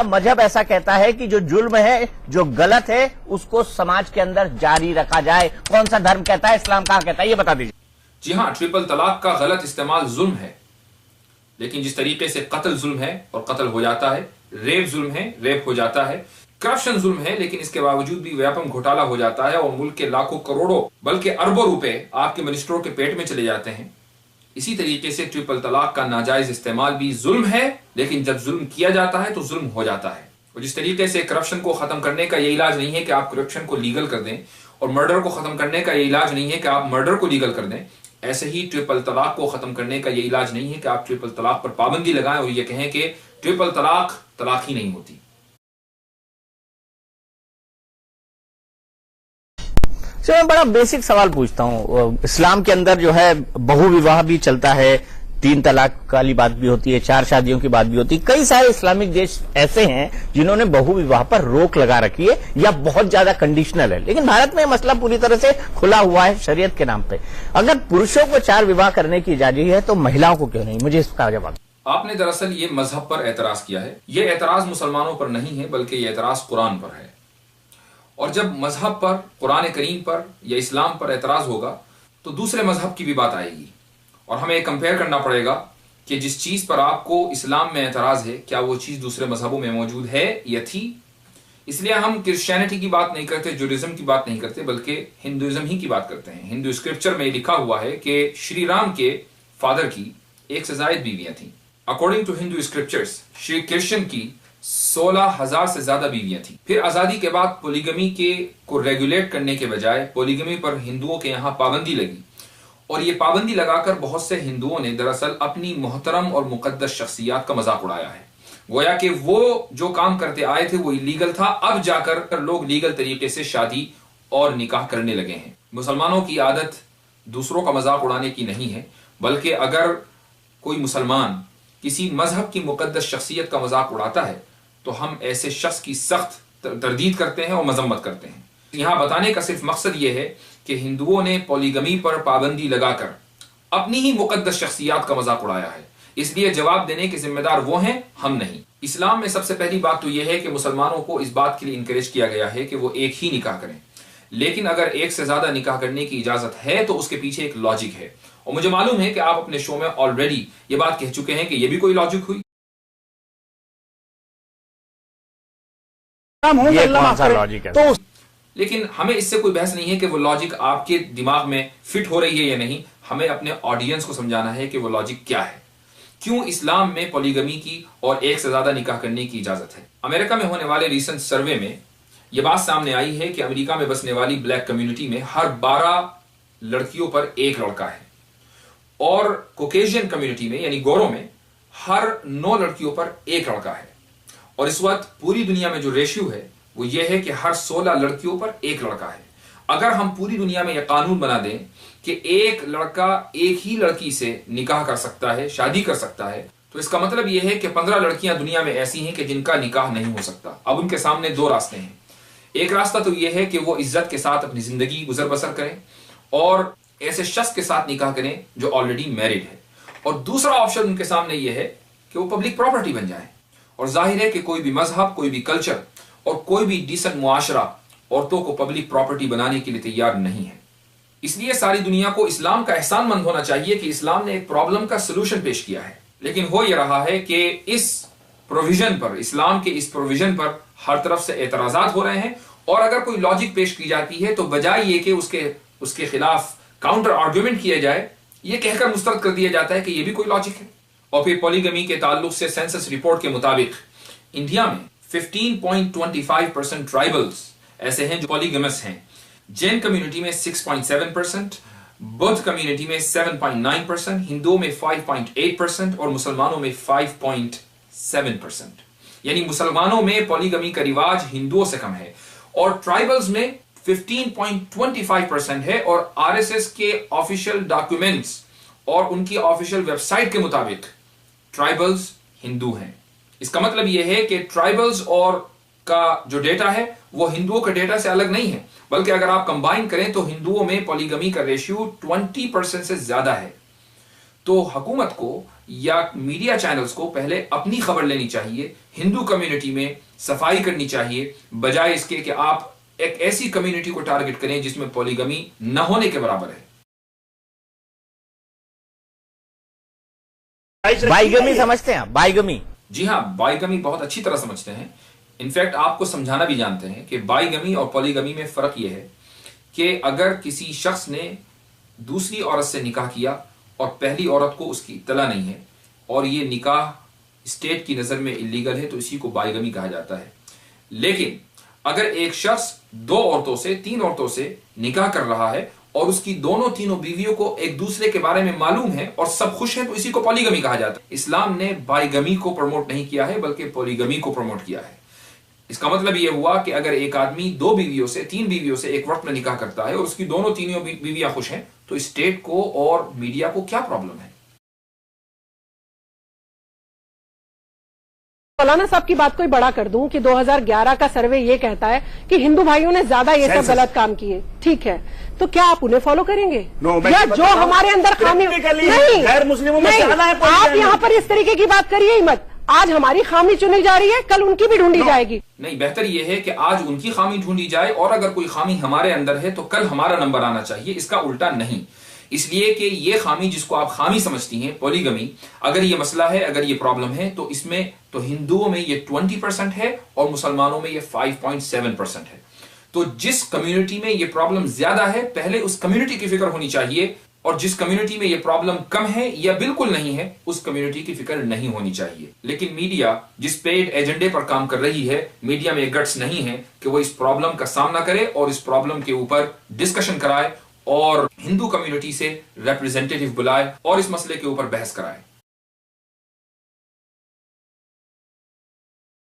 مذہب ایسا کہتا ہے کہ جو جرم ہے، جو غلط ہے، اس کو سماج کے اندر جاری رکھا جائے. کون سا دھرم کہتا ہے، اسلام کہاں کہتا ہے، یہ بتا دیجیے. جی ہاں، ٹرپل طلاق کا غلط استعمال ظلم ہے، لیکن جس طریقے سے قتل ظلم ہے اور قتل ہو جاتا ہے، ریپ ظلم ہے، ریپ ہو جاتا ہے، کرپشن ظلم ہے، لیکن اس کے باوجود بھی ویاپم گھوٹالا ہو جاتا ہے اور ملک کے لاکھوں کروڑوں بلکہ اربوں روپے آپ کے منسٹروں کے پیٹ میں چلے جاتے ہیں. اسی طریقے سے ٹرپل طلاق کا ناجائز استعمال بھی ظلم ہے، لیکن جب ظلم کیا جاتا ہے تو ظلم ہو جاتا ہے. اور جس طریقے سے کرپشن کو ختم کرنے کا یہ علاج نہیں ہے کہ آپ کرپشن کو لیگل کر دیں، اور مرڈر کو ختم کرنے کا یہ علاج نہیں ہے کہ آپ مرڈر کو لیگل کر دیں، ایسے ہی ٹرپل طلاق کو ختم کرنے کا یہ علاج نہیں ہے کہ آپ ٹرپل طلاق پر پابندی لگائیں اور یہ کہیں کہ ٹرپل طلاق طلاق ہی نہیں ہوتی. میں بڑا بیسک سوال پوچھتا ہوں. اسلام کے اندر جو ہے بہو وواہ بھی چلتا ہے، 3 طلاق والی بات بھی ہوتی ہے، 4 شادیوں کی بات بھی ہوتی ہے. کئی سارے اسلامک دیش ایسے ہیں جنہوں نے بہو وواہ پر روک لگا رکھی ہے یا بہت زیادہ کنڈیشنل ہے، لیکن بھارت میں مسئلہ پوری طرح سے کھلا ہوا ہے شریعت کے نام پہ. اگر پروشوں کو 4 وواہ کرنے کی اجازت ہے تو مہیلاؤں کو کیوں نہیں؟ مجھے اس کا جواب. آپ نے دراصل یہ مذہب پر اعتراض کیا ہے. یہ اعتراض مسلمانوں پر نہیں ہے، بلکہ یہ اعتراض قرآن پر ہے. اور جب مذہب پر، قرآن کریم پر یا اسلام پر اعتراض ہوگا تو دوسرے مذہب کی بھی بات آئے گی، اور ہمیں کمپیئر کرنا پڑے گا کہ جس چیز پر آپ کو اسلام میں اعتراض ہے کیا وہ چیز دوسرے مذہبوں میں موجود ہے یا تھی. اس لیے ہم کرسچینٹی کی بات نہیں کرتے، جوڈازم کی بات نہیں کرتے، بلکہ ہندوازم ہی کی بات کرتے ہیں. ہندو اسکرپچر میں لکھا ہوا ہے کہ شری رام کے فادر کی 1 سے زائد بیویاں تھیں. According to Hindu scriptures Shri Krishna کی 16,000 سے زیادہ بیویاں تھیں. پھر آزادی کے بعد پولیگمی کو ریگولیٹ کرنے کے بجائے پولیگمی پر ہندوؤں کے یہاں پابندی لگی، اور یہ پابندی لگا کر بہت سے ہندوؤں نے دراصل اپنی محترم اور مقدس شخصیات کا مذاق اڑایا ہے. گویا کہ وہ جو کام کرتے آئے تھے وہ لیگل تھا، اب جا کر لوگ لیگل طریقے سے شادی اور نکاح کرنے لگے ہیں. مسلمانوں کی عادت دوسروں کا مذاق اڑانے کی نہیں ہے، بلکہ اگر کوئی مسلمان کسی مذہب کی مقدس شخصیت کا مذاق اڑاتا ہے تو ہم ایسے شخص کی سخت تردید کرتے ہیں اور مذمت کرتے ہیں. یہاں بتانے کا صرف مقصد یہ ہے کہ ہندوؤں نے پولیگمی پر پابندی لگا کر اپنی ہی مقدس شخصیات کا مذاق اڑایا ہے، اس لیے جواب دینے کے ذمہ دار وہ ہیں، ہم نہیں. اسلام میں سب سے پہلی بات تو یہ ہے کہ مسلمانوں کو اس بات کے لیے انکریج کیا گیا ہے کہ وہ ایک ہی نکاح کریں، لیکن اگر ایک سے زیادہ نکاح کرنے کی اجازت ہے تو اس کے پیچھے ایک لاجک ہے. اور مجھے معلوم ہے کہ آپ اپنے شو میں آلریڈی یہ بات کہہ چکے ہیں کہ یہ بھی کوئی لاجک ہوئی. یہ کون سا لاجک ہے؟ لیکن ہمیں اس سے کوئی بحث نہیں ہے کہ وہ لاجک آپ کے دماغ میں فٹ ہو رہی ہے یا نہیں. ہمیں اپنے آڈینس کو سمجھانا ہے کہ وہ لاجک کیا ہے، کیوں اسلام میں پولیگمی کی اور ایک سے زیادہ نکاح کرنے کی اجازت ہے. امریکہ میں ہونے والے ریسنٹ سروے میں یہ بات سامنے آئی ہے کہ امریکہ میں بسنے والی بلیک کمیونٹی میں ہر 12 لڑکیوں پر ایک لڑکا ہے، اور کوکیشین کمیونٹی میں یعنی گوروں میں ہر 9 لڑکیوں پر ایک لڑکا ہے. اور اس وقت پوری دنیا میں جو ریشیو ہے وہ یہ ہے کہ ہر 16 لڑکیوں پر ایک لڑکا ہے. اگر ہم پوری دنیا میں یہ قانون بنا دیں کہ ایک لڑکا ایک ہی لڑکی سے نکاح کر سکتا ہے، شادی کر سکتا ہے، تو اس کا مطلب یہ ہے کہ 15 لڑکیاں دنیا میں ایسی ہیں کہ جن کا نکاح نہیں ہو سکتا. اب ان کے سامنے 2 راستے ہیں. ایک راستہ تو یہ ہے کہ وہ عزت کے ساتھ اپنی زندگی گزر بسر کریں اور ایسے شخص کے ساتھ نکاح کریں جو آلریڈی میرڈ ہے، اور دوسرا آپشن ان کے سامنے یہ ہے کہ وہ پبلک پراپرٹی بن جائیں. اور ظاہر ہے کہ کوئی بھی مذہب، کوئی بھی کلچر اور کوئی بھی ڈیسنٹ معاشرہ عورتوں کو پبلک پراپرٹی بنانے کے لیے تیار نہیں ہے. اس لیے ساری دنیا کو اسلام کا احسان مند ہونا چاہیے کہ اسلام نے ایک پرابلم کا سلوشن پیش کیا ہے. لیکن ہو یہ رہا ہے کہ اس پروویژن پر، اسلام کے اس پروویژن پر ہر طرف سے اعتراضات ہو رہے ہیں، اور اگر کوئی لاجک پیش کی جاتی ہے تو بجائے یہ کہ اس کے خلاف کاؤنٹر آرگومنٹ کیا جائے، یہ کہہ کر مسترد کر دیا جاتا ہے کہ یہ بھی کوئی لاجک ہے. اور پھر پولیگمی کے تعلق سے سینسس رپورٹ کے مطابق انڈیا میں 15.25% ٹرائبلز ایسے ہیں جو پولیگمس ہیں. جین کمیونٹی میں 6.7%، بدھ کمیونٹی میں 7.9%، ہندوؤں میں 5.8% اور مسلمانوں میں 5.7%. یعنی مسلمانوں میں پولیگمی کا رواج ہندوؤں سے کم ہے، اور ٹرائبلز میں 15.25% ہے. اور RSS کے آفیشیل ڈاکیومنٹس اور ان کی آفیشیل ویب سائٹ کے مطابق ٹرائبلز ہندو ہیں. اس کا مطلب یہ ہے کہ ٹرائبلز اور کا جو ڈیٹا ہے وہ ہندوؤں کے ڈیٹا سے الگ نہیں ہے، بلکہ اگر آپ کمبائن کریں تو ہندوؤں میں پولیگمی کا ریشیو 20% سے زیادہ ہے. تو حکومت کو یا میڈیا چینلز کو پہلے اپنی خبر لینی چاہیے، ہندو کمیونٹی میں صفائی کرنی چاہیے، بجائے اس کے کہ آپ ایک ایسی کمیونٹی کو ٹارگٹ کریں جس میں پولیگمی نہ ہونے کے برابر ہے۔ بائیگمی سمجھتے ہیں آپ؟ بائیگمی؟ جی ہاں، بائیگمی بہت اچھی طرح سمجھتے ہیں، انفیکٹ آپ کو سمجھانا بھی جانتے ہیں کہ بائیگمی اور پولیگمی میں فرق یہ ہے کہ اگر کسی شخص نے دوسری عورت سے نکاح کیا اور پہلی عورت کو اس کی اطلاع نہیں ہے اور یہ نکاح اسٹیٹ کی نظر میں اللیگل ہے تو اسی کو بائیگمی کہا جاتا ہے۔ لیکن اگر ایک شخص 2 عورتوں سے 3 عورتوں سے نکاح کر رہا ہے اور اس کی تینوں بیویوں کو ایک دوسرے کے بارے میں معلوم ہے اور سب خوش ہیں تو اسی کو پولیگمی کہا جاتا ہے۔ اسلام نے بائیگمی کو پروموٹ نہیں کیا ہے بلکہ پولیگمی کو پروموٹ کیا ہے۔ اس کا مطلب یہ ہوا کہ اگر ایک آدمی 2 بیویوں سے 3 بیویوں سے ایک وقت میں نکاح کرتا ہے اور اس کی تینوں بیویاں خوش ہیں تو اسٹیٹ کو اور میڈیا کو کیا پرابلم ہے؟ مولانا صاحب کی بات کوئی بڑا کر دوں کہ 2011 کا سروے یہ کہتا ہے کہ ہندو بھائیوں نے زیادہ یہ سب غلط کام کیے، ٹھیک ہے، تو کیا آپ انہیں فالو کریں گے؟ یا جو ہمارے اندر خامی نہیں، آپ یہاں پر اس طریقے کی بات کریے ہی مت۔ آج ہماری خامی چنی جا رہی ہے، کل ان کی بھی ڈھونڈی جائے گی۔ نہیں، بہتر یہ ہے کہ آج ان کی خامی ڈھونڈی جائے اور اگر کوئی خامی ہمارے اندر ہے تو کل ہمارا نمبر آنا چاہیے، اس کا الٹا نہیں۔ اس لیے کہ یہ خامی جس کو آپ خامی سمجھتی ہیں، پولیگمی، اگر یہ مسئلہ ہے، اگر یہ پرابلم ہے تو اس میں تو ہندوؤں میں یہ 20% ہے اور مسلمانوں میں یہ 5.7% ہے۔ تو جس کمیونٹی میں یہ پرابلم زیادہ ہے پہلے اس کمیونٹی کی فکر ہونی چاہیے، اور جس کمیونٹی میں یہ پرابلم کم ہے یا بالکل نہیں ہے اس کمیونٹی کی فکر نہیں ہونی چاہیے۔ لیکن میڈیا جس پیڈ ایجنڈے پر کام کر رہی ہے، میڈیا میں گٹس نہیں ہے کہ وہ اس پرابلم کا سامنا کرے اور اس پرابلم کے اوپر ڈسکشن کرائے اور ہندو کمیونٹی سے ریپرزینٹیٹیو بلائے اور اس مسئلے کے اوپر بحث کرائے۔